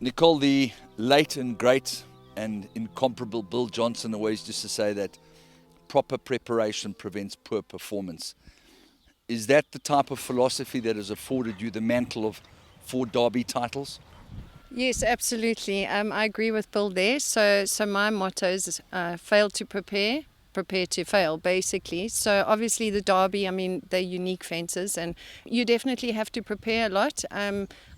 Nicole, the late and great and incomparable Bill Johnson always used to say that proper preparation prevents poor performance. Is that the type of philosophy that has afforded you the mantle of 4 Derby titles? Yes, absolutely. I agree with Bill there. So my motto is fail to prepare, prepare to fail, basically. So obviously the Derby, I mean, they're unique fences and you definitely have to prepare a lot.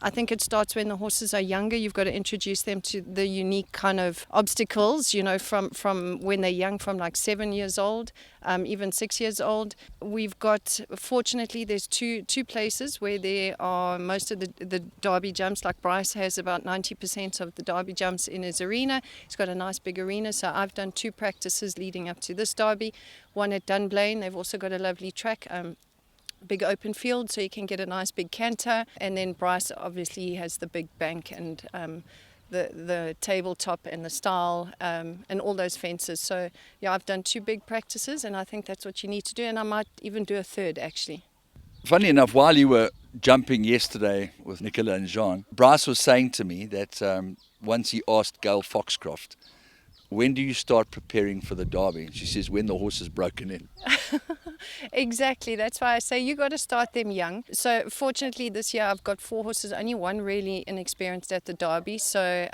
I think it starts when the horses are younger. You've got to introduce them to the unique kind of obstacles, you know, from when they're young, from like 7 years old, even 6 years old. We've got, fortunately, there's two places where there are most of the Derby jumps. Like Bryce has about 90% of the Derby jumps in his arena. He's got a nice big arena. So I've done 2 practices leading up to this Derby. One at Dunblane. They've also got a lovely track. Big open field, so you can get a nice big canter. And then Bryce obviously has the big bank and the tabletop and the stile and all those fences. So yeah, I've done 2 big practices and I think that's what you need to do, and I might even do a third actually. Funny enough, while you were jumping yesterday with Nicola and Jean, Bryce was saying to me that once he asked Gail Foxcroft, when do you start preparing for the Derby? She says, when the horse is broken in. Exactly, that's why I say you got to start them young. So fortunately this year I've got 4 horses, only one really inexperienced at the Derby. So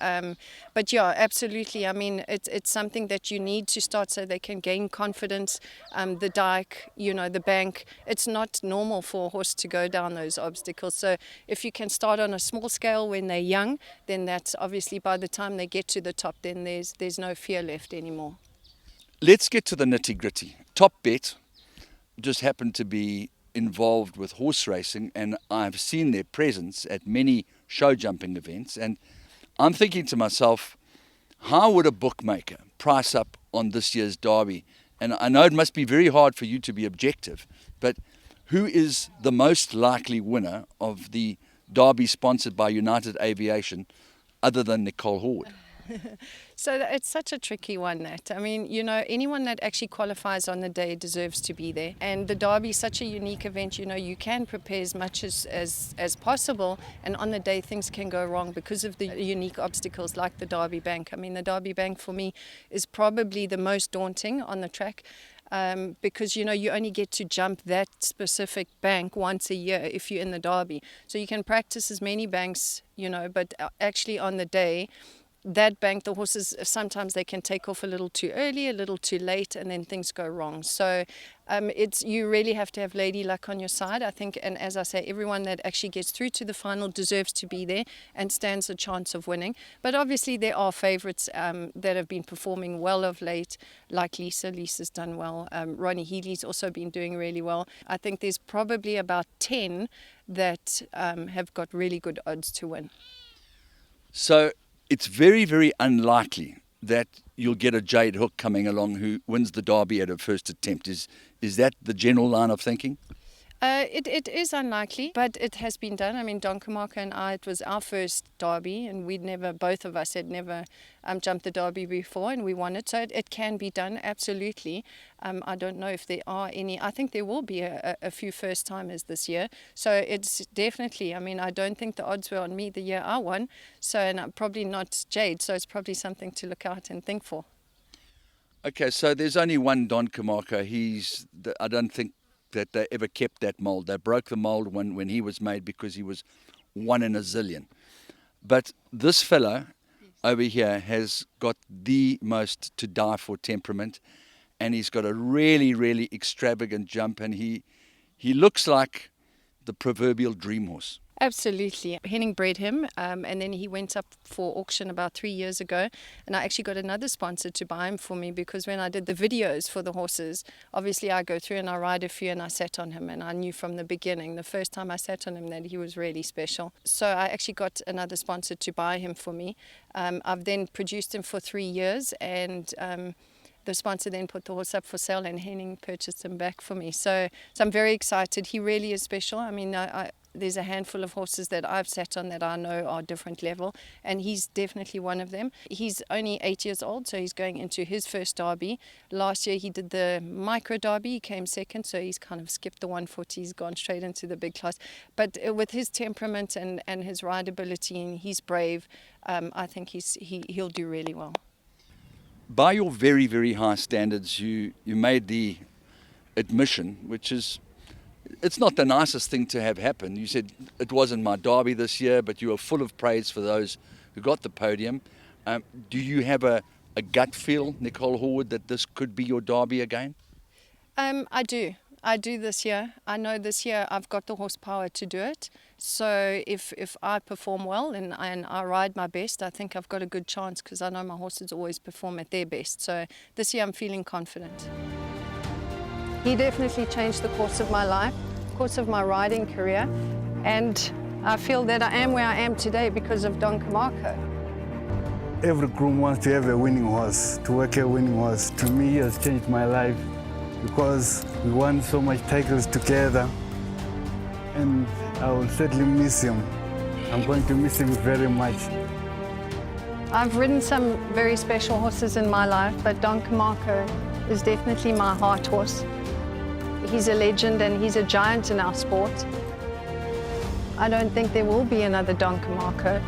but yeah, absolutely, I mean it's something that you need to start so they can gain confidence. The dike, you know, the bank, it's not normal for a horse to go down those obstacles. So if you can start on a small scale when they're young, then that's obviously by the time they get to the top, then there's no fear left anymore. Let's get to the nitty-gritty. Top Bet just happened to be involved with horse racing, and I've seen their presence at many show jumping events, and I'm thinking to myself, how would a bookmaker price up on this year's Derby? And I know it must be very hard for you to be objective, but who is the most likely winner of the Derby sponsored by United Aviation other than Nicole Horwood? So it's such a tricky one, that I mean, you know, anyone that actually qualifies on the day deserves to be there. And the Derby is such a unique event, you know, you can prepare as much as possible, and on the day things can go wrong because of the unique obstacles like the Derby bank. I mean, the Derby bank for me is probably the most daunting on the track. Because you know you only get to jump that specific bank once a year if you're in the Derby. So you can practice as many banks, you know, but actually on the day, that bank, the horses, sometimes they can take off a little too early, a little too late, and then things go wrong. So it's, you really have to have lady luck on your side, I think. And as I say, everyone that actually gets through to the final deserves to be there and stands a chance of winning. But obviously there are favourites that have been performing well of late, like Lisa. Lisa's done well. Ronnie Healy's also been doing really well. I think there's probably about 10 that have got really good odds to win. So it's very, very unlikely that you'll get a Jade Hook coming along who wins the Derby at her first attempt. Is that the general line of thinking? It is unlikely, but it has been done. I mean, Don Kamarka and I, it was our first Derby, and both of us had never jumped the Derby before, and we won it. So it can be done, absolutely. I don't know if there are any. I think there will be a few first-timers this year. So it's definitely, I mean, I don't think the odds were on me the year I won, so, and probably not Jade, so it's probably something to look out and think for. Okay, so there's only one Don Kamarka. I don't think that they ever kept that mold. They broke the mold when he was made because he was 1 in a zillion. But this fellow over here has got the most to die for temperament, and he's got a really, really extravagant jump, and he looks like the proverbial dream horse. Absolutely. Henning bred him, and then he went up for auction about 3 years ago, and I actually got another sponsor to buy him for me, because when I did the videos for the horses, obviously I go through and I ride a few, and I sat on him, and I knew from the beginning, the first time I sat on him, that he was really special. So I actually got another sponsor to buy him for me. I've then produced him for 3 years, and the sponsor then put the horse up for sale, and Henning purchased him back for me. So I'm very excited. He really is special. I mean, there's a handful of horses that I've sat on that I know are different level, and he's definitely one of them. He's only 8 years old, so he's going into his first derby. Last year he did the micro derby, he came second, so he's kind of skipped the 140, he's gone straight into the big class. But with his temperament and his rideability, and he's brave, I think he'll do really well. By your very, very high standards, you made the admission, which is, it's not the nicest thing to have happen. You said it wasn't my derby this year, but you were full of praise for those who got the podium. Do you have a gut feel, Nicole Horwood, that this could be your derby again? I do. I do this year. I know this year I've got the horsepower to do it. So if I perform well and I ride my best, I think I've got a good chance, because I know my horses always perform at their best. So this year I'm feeling confident. He definitely changed the course of my life, course of my riding career, and I feel that I am where I am today because of Don Camarco. Every groom wants to have a winning horse, to work a winning horse. To me, he has changed my life because we won so much titles together, and I will certainly miss him. I'm going to miss him very much. I've ridden some very special horses in my life, but Don Camarco is definitely my heart horse. He's a legend and he's a giant in our sport. I don't think there will be another Don Camarco.